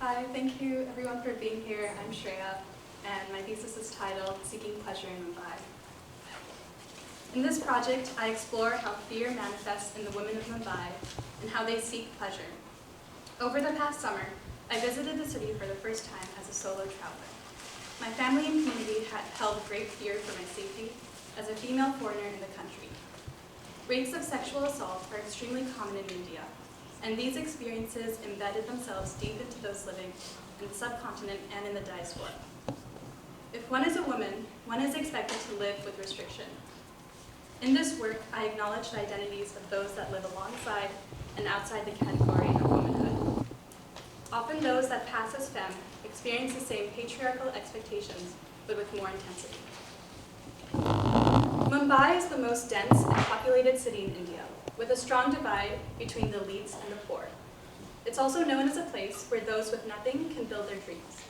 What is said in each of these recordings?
Hi, thank you everyone for being here. I'm Shreya, and my thesis is titled Seeking Pleasure in Mumbai. In this project, I explore how fear manifests in the women of Mumbai and how they seek pleasure. Over the past summer, I visited the city for the first time as a solo traveler. My family and community had held great fear for my safety as a female foreigner in the country. Rates of sexual assault are extremely common in India, and these experiences embedded themselves deep into those living in the subcontinent and in the diaspora. If one is a woman, one is expected to live with restriction. In this work, I acknowledge the identities of those that live alongside and outside the category of womanhood. Often those that pass as femme experience the same patriarchal expectations, but with more intensity. Mumbai is the most dense and populated city in India, with a strong divide between the elites and the poor. It's also known as a place where those with nothing can build their dreams.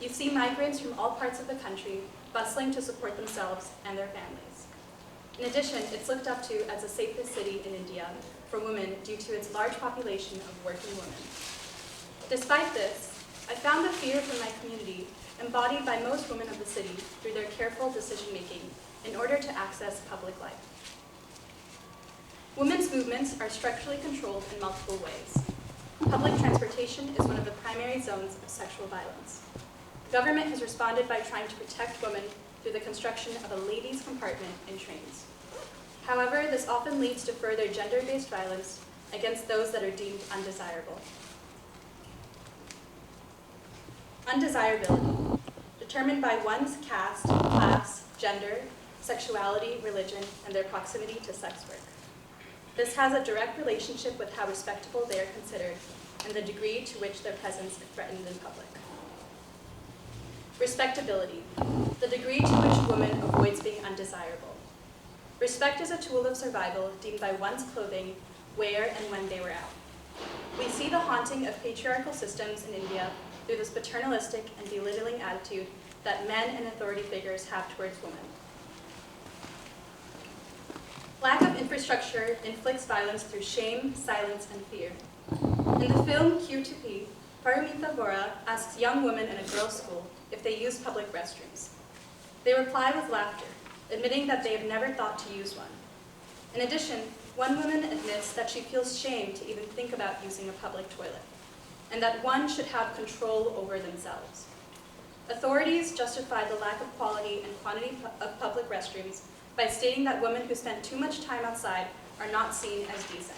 You see migrants from all parts of the country bustling to support themselves and their families. In addition, it's looked up to as the safest city in India for women due to its large population of working women. Despite this, I found the fear from my community embodied by most women of the city through their careful decision-making in order to access public life. Women's movements are structurally controlled in multiple ways. Public transportation is one of the primary zones of sexual violence. The government has responded by trying to protect women through the construction of a ladies' compartment in trains. However, this often leads to further gender-based violence against those that are deemed undesirable. Undesirability, determined by one's caste, class, gender, sexuality, religion, and their proximity to sex work. This has a direct relationship with how respectable they are considered and the degree to which their presence is threatened in public. Respectability, the degree to which a woman avoids being undesirable. Respect is a tool of survival deemed by one's clothing, where and when they were out. We see the haunting of patriarchal systems in India through this paternalistic and belittling attitude that men and authority figures have towards women. Lack of infrastructure inflicts violence through shame, silence, and fear. In the film Q2P, Paramita Vora asks young women in a girls' school if they use public restrooms. They reply with laughter, admitting that they have never thought to use one. In addition, one woman admits that she feels shame to even think about using a public toilet, and that one should have control over themselves. Authorities justify the lack of quality and quantity of public restrooms by stating that women who spend too much time outside are not seen as decent.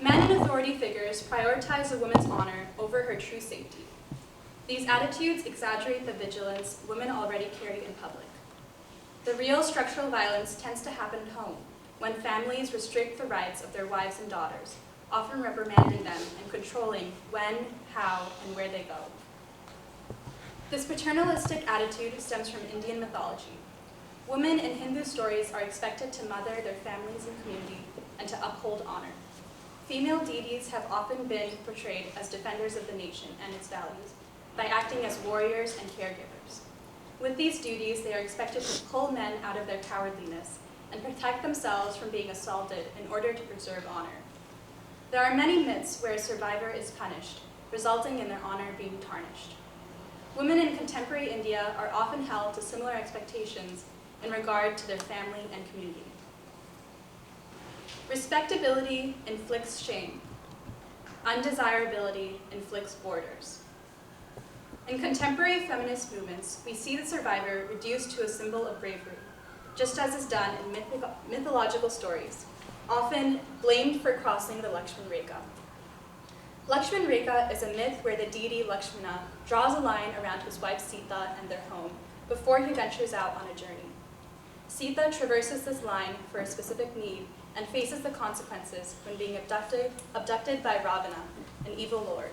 Men and authority figures prioritize a woman's honor over her true safety. These attitudes exaggerate the vigilance women already carry in public. The real structural violence tends to happen at home, when families restrict the rights of their wives and daughters, often reprimanding them and controlling when, how, and where they go. This paternalistic attitude stems from Indian mythology. Women in Hindu stories are expected to mother their families and community and to uphold honor. Female deities have often been portrayed as defenders of the nation and its values by acting as warriors and caregivers. With these duties, they are expected to pull men out of their cowardliness and protect themselves from being assaulted in order to preserve honor. There are many myths where a survivor is punished, resulting in their honor being tarnished. Women in contemporary India are often held to similar expectations in regard to their family and community. Respectability inflicts shame. Undesirability inflicts borders. In contemporary feminist movements, we see the survivor reduced to a symbol of bravery, just as is done in mythological stories, often blamed for crossing the Lakshman Rekha. Lakshman Rekha is a myth where the deity Lakshmana draws a line around his wife Sita and their home before he ventures out on a journey. Sita traverses this line for a specific need and faces the consequences when being abducted by Ravana, an evil lord.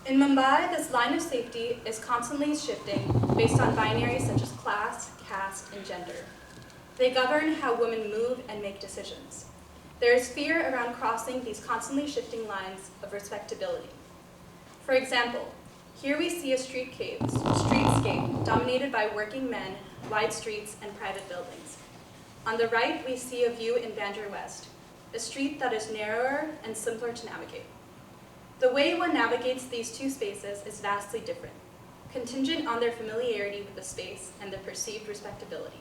In Mumbai, this line of safety is constantly shifting based on binaries such as class, caste, and gender. They govern how women move and make decisions. There is fear around crossing these constantly shifting lines of respectability. For example, here we see a streetscape dominated by working men, wide streets, and private buildings. On the right, we see a view in Bandra West, a street that is narrower and simpler to navigate. The way one navigates these two spaces is vastly different, contingent on their familiarity with the space and their perceived respectability.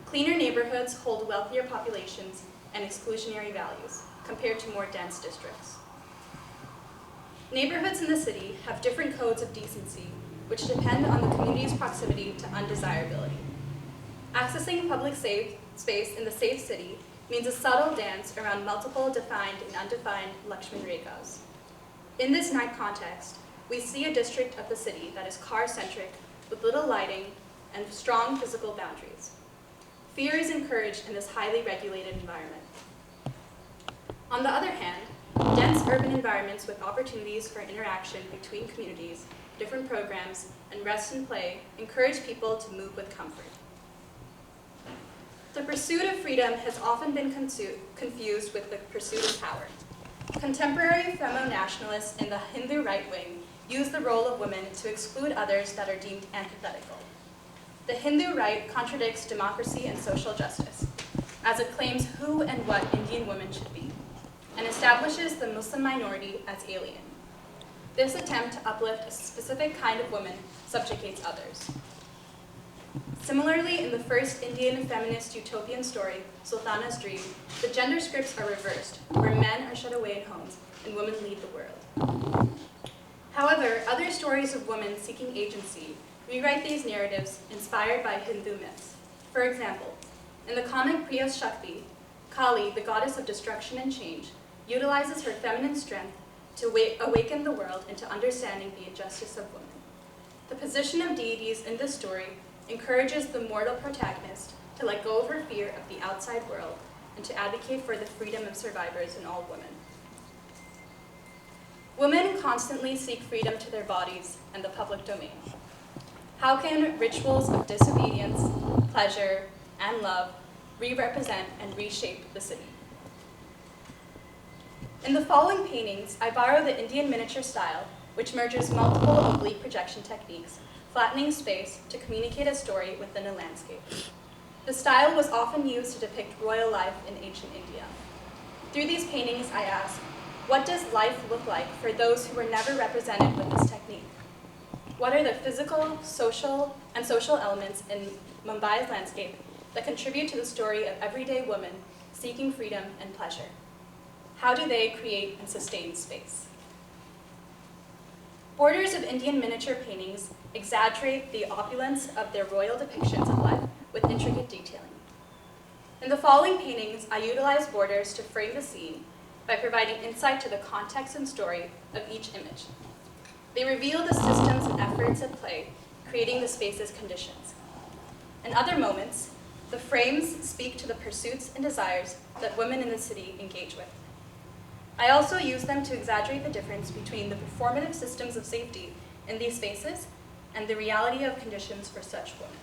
Cleaner neighborhoods hold wealthier populations and exclusionary values compared to more dense districts. Neighborhoods in the city have different codes of decency, which depend on the community's proximity to undesirability. Accessing public space in the safe city means a subtle dance around multiple defined and undefined Lakshman Rekhas. In this night context, we see a district of the city that is car-centric with little lighting and strong physical boundaries. Fear is encouraged in this highly regulated environment. On the other hand, dense urban environments with opportunities for interaction between communities, different programs, and rest and play encourage people to move with comfort. The pursuit of freedom has often been confused with the pursuit of power. Contemporary femo-nationalists in the Hindu right wing use the role of women to exclude others that are deemed antithetical. The Hindu right contradicts democracy and social justice, as it claims who and what Indian women should be, and establishes the Muslim minority as alien. This attempt to uplift a specific kind of woman subjugates others. Similarly, in the first Indian feminist utopian story, Sultana's Dream, the gender scripts are reversed, where men are shut away in homes and women lead the world. However, other stories of women seeking agency rewrite these narratives inspired by Hindu myths. For example, in the comic Priya Shakti, Kali, the goddess of destruction and change, utilizes her feminine strength to awaken the world into understanding the injustice of women. The position of deities in this story encourages the mortal protagonist to let go of her fear of the outside world and to advocate for the freedom of survivors and all women. Women constantly seek freedom to their bodies and the public domain. How can rituals of disobedience, pleasure, and love re-represent and reshape the city? In the following paintings, I borrow the Indian miniature style, which merges multiple oblique projection techniques, flattening space to communicate a story within a landscape. The style was often used to depict royal life in ancient India. Through these paintings, I ask, what does life look like for those who were never represented with this technique? What are the physical, social elements in Mumbai's landscape that contribute to the story of everyday women seeking freedom and pleasure? How do they create and sustain space? Borders of Indian miniature paintings exaggerate the opulence of their royal depictions of life with intricate detailing. In the following paintings, I utilize borders to frame the scene by providing insight to the context and story of each image. They reveal the systems and efforts at play, creating the space's conditions. In other moments, the frames speak to the pursuits and desires that women in the city engage with. I also use them to exaggerate the difference between the performative systems of safety in these spaces and the reality of conditions for such women.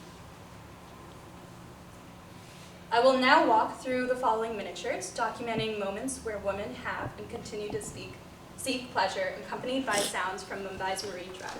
I will now walk through the following miniatures, documenting moments where women have and continue to seek pleasure, accompanied by sounds from Mumbai's Marine Drive.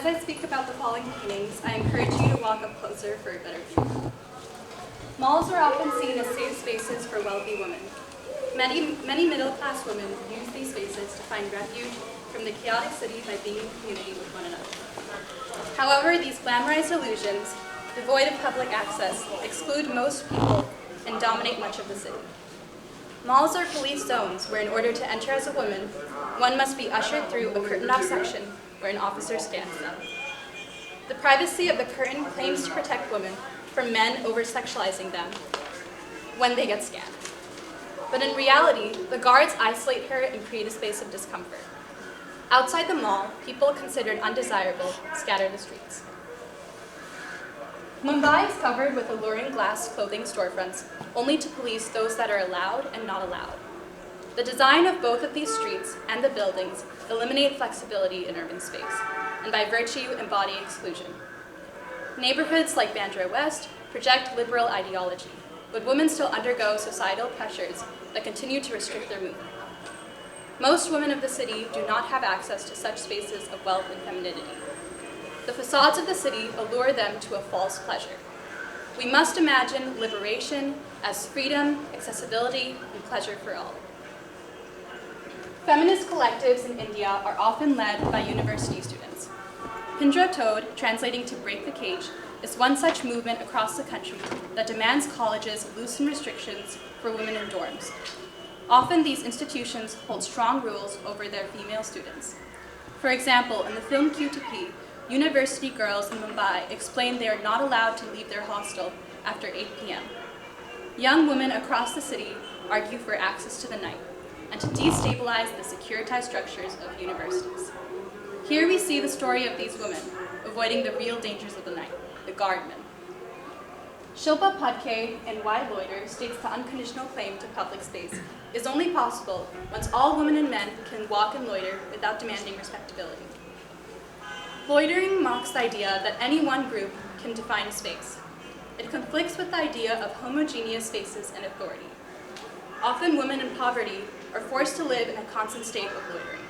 I speak about the falling paintings, I encourage you to walk up closer for a better view. Malls are often seen as safe spaces for wealthy women. Many middle-class women use these spaces to find refuge from the chaotic city by being in community with one another. However, these glamorized illusions, devoid of public access, exclude most people and dominate much of the city. Malls are police zones where, in order to enter as a woman, one must be ushered through a curtained-off section where an officer scans them. The privacy of the curtain claims to protect women from men over-sexualizing them when they get scanned. But in reality, the guards isolate her and create a space of discomfort. Outside the mall, people considered undesirable scatter the streets. Mumbai is covered with alluring glass clothing storefronts, only to police those that are allowed and not allowed. The design of both of these streets and the buildings eliminate flexibility in urban space, and by virtue embody exclusion. Neighborhoods like Bandra West project liberal ideology, but women still undergo societal pressures that continue to restrict their movement. Most women of the city do not have access to such spaces of wealth and femininity. The facades of the city allure them to a false pleasure. We must imagine liberation as freedom, accessibility, and pleasure for all. Feminist collectives in India are often led by university students. Pindra Toad, translating to break the cage, is one such movement across the country that demands colleges loosen restrictions for women in dorms. Often these institutions hold strong rules over their female students. For example, in the film Q2P, university girls in Mumbai explain they are not allowed to leave their hostel after 8 p.m. Young women across the city argue for access to the night and to destabilize the securitized structures of universities. Here we see the story of these women avoiding the real dangers of the night, the guardmen. Shilpa Phadke in Why Loiter states the unconditional claim to public space is only possible once all women and men can walk and loiter without demanding respectability. Loitering mocks the idea that any one group can define space. It conflicts with the idea of homogeneous spaces and authority. Often women in poverty are forced to live in a constant state of loitering.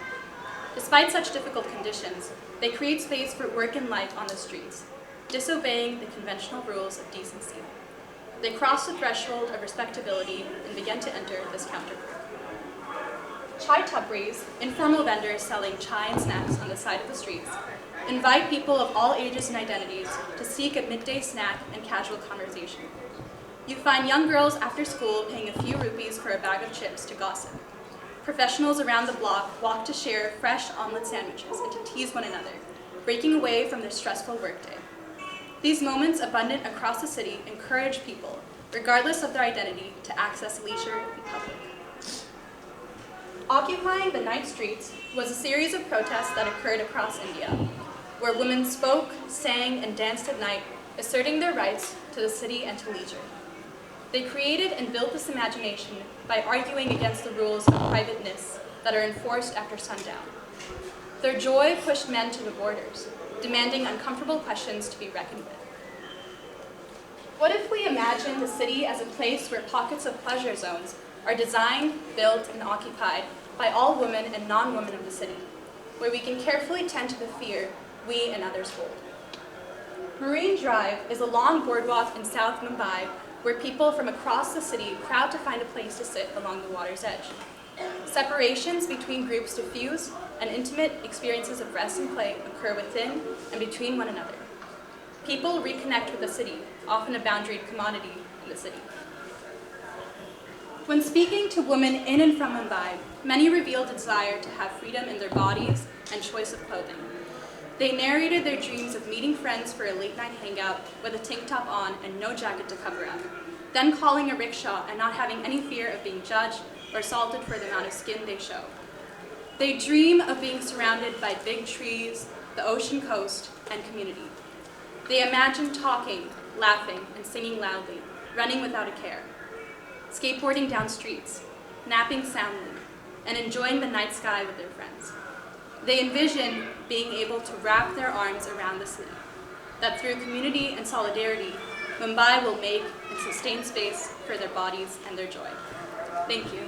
Despite such difficult conditions, they create space for work and life on the streets, disobeying the conventional rules of decency. They cross the threshold of respectability and begin to enter this countergroup. Chai tapris, informal vendors selling chai and snacks on the side of the streets, invite people of all ages and identities to seek a midday snack and casual conversation. You find young girls after school paying a few rupees for a bag of chips to gossip. Professionals around the block walk to share fresh omelet sandwiches and to tease one another, breaking away from their stressful workday. These moments, abundant across the city, encourage people, regardless of their identity, to access leisure in public. Occupying the Night Streets was a series of protests that occurred across India, where women spoke, sang, and danced at night, asserting their rights to the city and to leisure. They created and built this imagination by arguing against the rules of privateness that are enforced after sundown. Their joy pushed men to the borders, demanding uncomfortable questions to be reckoned with. What if we imagine the city as a place where pockets of pleasure zones are designed, built, and occupied by all women and non-women of the city, where we can carefully tend to the fear we and others hold? Marine Drive is a long boardwalk in South Mumbai where people from across the city crowd to find a place to sit along the water's edge. Separations between groups diffuse, and intimate experiences of rest and play occur within and between one another. People reconnect with the city, often a boundaried commodity in the city. When speaking to women in and from Mumbai, many revealed a desire to have freedom in their bodies and choice of clothing. They narrated their dreams of meeting friends for a late-night hangout with a tank top on and no jacket to cover up, then calling a rickshaw and not having any fear of being judged or assaulted for the amount of skin they show. They dream of being surrounded by big trees, the ocean coast, and community. They imagine talking, laughing, and singing loudly, running without a care, skateboarding down streets, napping soundly, and enjoying the night sky with their friends. They envision being able to wrap their arms around the city, that through community and solidarity, Mumbai will make and sustain space for their bodies and their joy. Thank you.